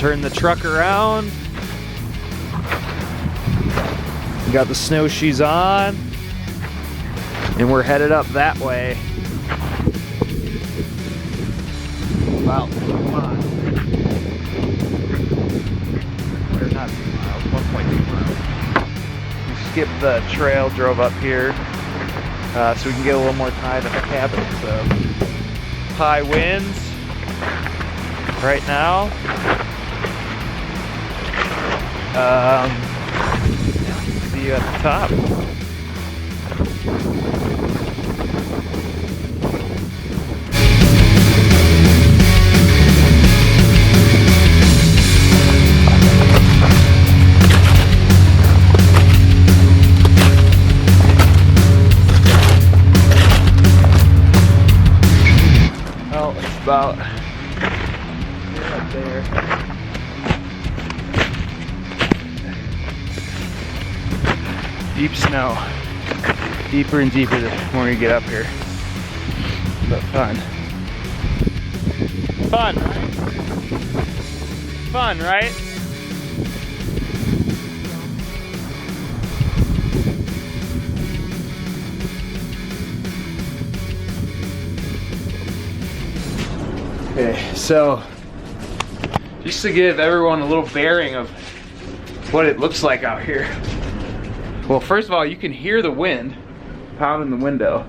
Turn the truck around. We got the snowshoes on, and we're headed up that way. About 2 miles. Or not 2 miles, 1.2 miles. We skipped the trail, drove up here, so we can get a little more time at the cabin. So, high winds right now. See you at the top. Well, it's about up there. Deep snow. Deeper and deeper the more you get up here. But fun. Fun, right? Fun, right? Okay, so just to give everyone a little bearing of what it looks like out here. Well, first of all, you can hear the wind pounding the window.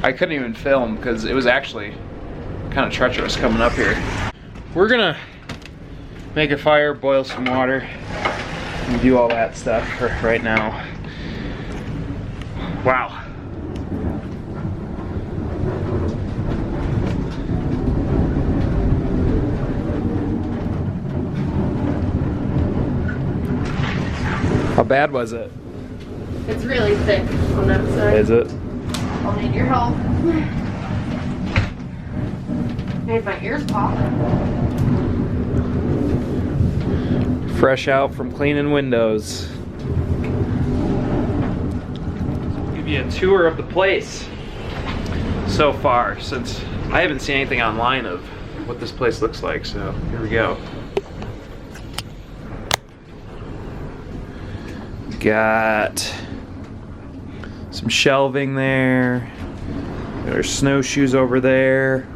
I couldn't even film because it was actually kind of treacherous coming up here. We're gonna make a fire, boil some water, and do all that stuff for right now. Wow. How bad was it? It's really thick on that side. Is it? I'll need your help. Made my ears pop. Fresh out from cleaning windows. Give you a tour of the place so far, since I haven't seen anything online of what this place looks like, so here we go. Got some shelving there. Got our snowshoes over there.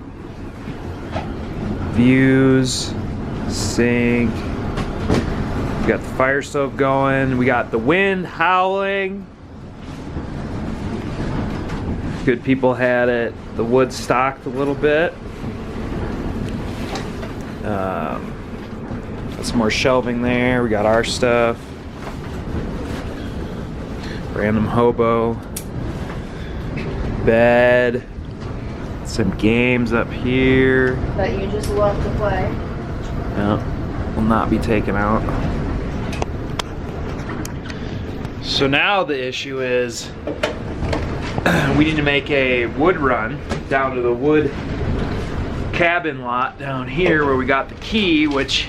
Views, sink. We got the fire stove going. We got the wind howling. Good people had it. The wood stocked a little bit. Got some more shelving there. We got our stuff. Random hobo. Bed. Some games up here. That you just love to play. Yeah, will not be taken out. So now the issue is we need to make a wood run down to the wood cabin lot down here where we got the key, which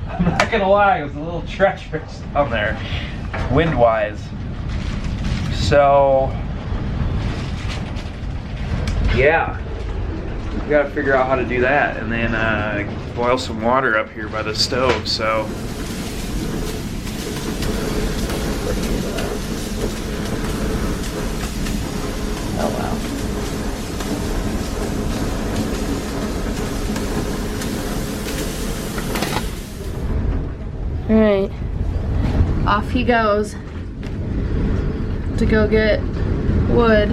I'm not gonna lie, it was a little treacherous down there, wind-wise. So yeah, we gotta figure out how to do that, and then boil some water up here by the stove. So Oh wow. Alright. Off he goes to go get wood.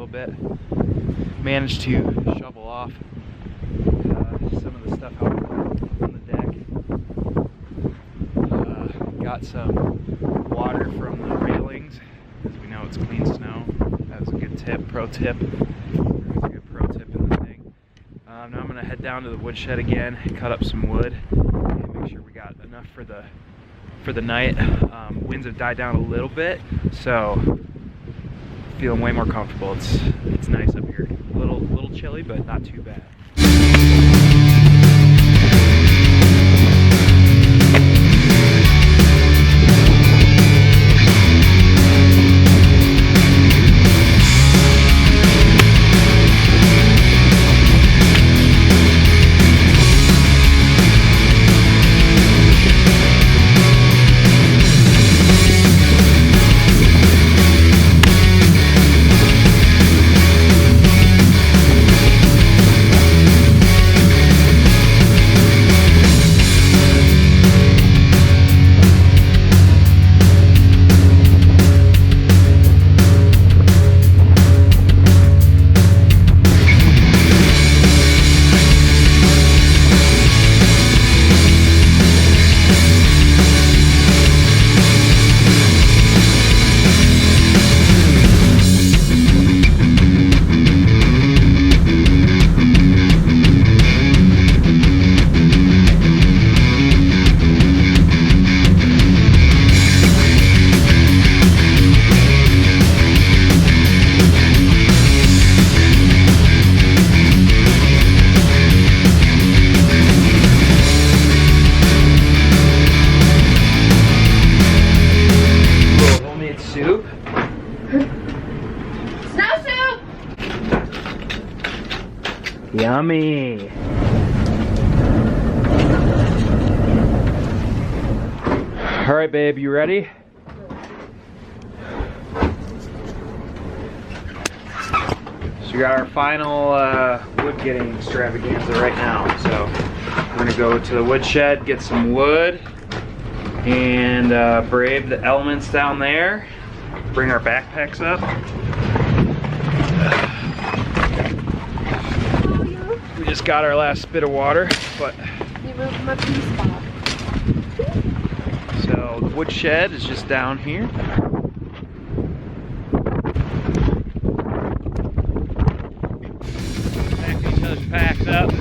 little bit. Managed to shovel off some of the stuff out on the deck. Got some water from the railings, as we know it's clean snow. That was a good tip, pro tip. There was a good pro tip in the thing. Now I'm going to head down to the woodshed again, cut up some wood, and make sure we got enough for the night. Winds have died down a little bit, so feeling way more comfortable. It's nice up here. A little chilly, but not too bad. Soup. Snowshoed! Yummy. All right, babe, you ready? So we got our final wood getting extravaganza right now. So we're gonna go to the woodshed, get some wood, and brave the elements down there. Bring our backpacks up. We just got our last bit of water, but You moved my pee spot. so the woodshed is just down here. Pack each other's packs up.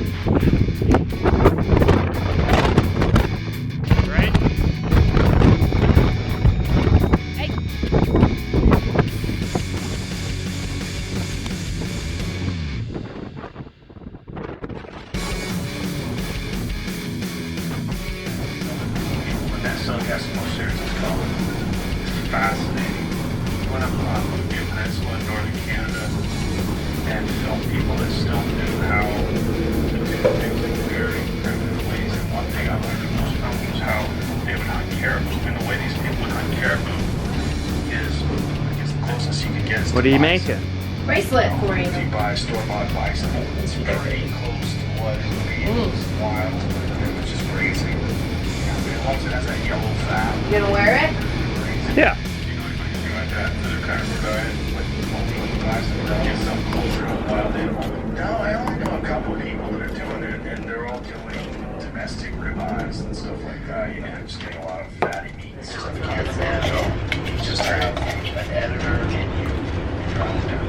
Right? That sun got some more serious color. It's fascinating. When I'm on the peninsula in northern Canada and filmed people that still knew how to do things in very primitive ways. And one thing I learned from those films was how they would hunt caribou. And the way these people would hunt caribou is, I guess, the closest you could get is What are you making? Bracelet for you. you buy store-bought bison. It's very close to what it would be in the wild, which is crazy. Once it has that yellow fat. You gonna wear it? Yeah. You know anything like that? They're kind of regarded with multiple bison to get some closer to a wild animal. No, I only know a couple of people that are doing it, and they're all doing domestic ribeyes and stuff like that. You know, just getting a lot of fatty meats. So you just have an editor and you drop down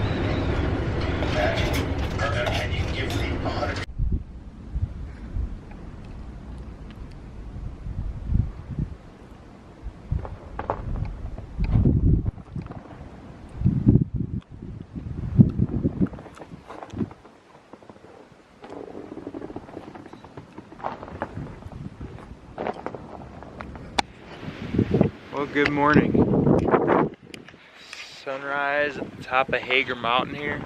that, and you give the 100. Well, good morning. Sunrise at the top of Hager Mountain here.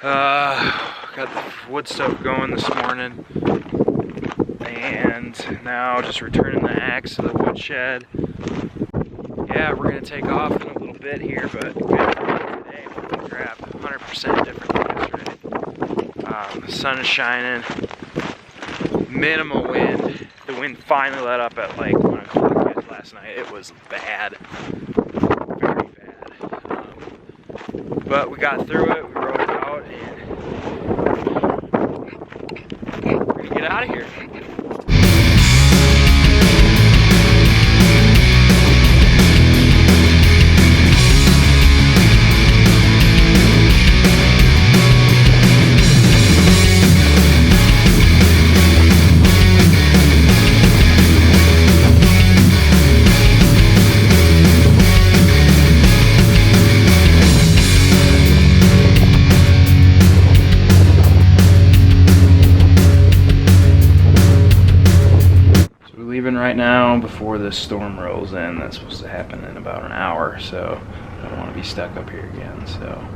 Got the wood stove going this morning. And now just returning the axe to the woodshed. Yeah, we're gonna take off in a little bit here, but good today. We're gonna grab 100% different than yesterday. The sun is shining. Minimal wind. The wind finally let up at like 1 o'clock last night. It was bad. Very bad. But we got through it, we rode it out, and we're gonna get out of here. Leaving right now before this storm rolls in. That's supposed to happen in about an hour, so I don't want to be stuck up here again. So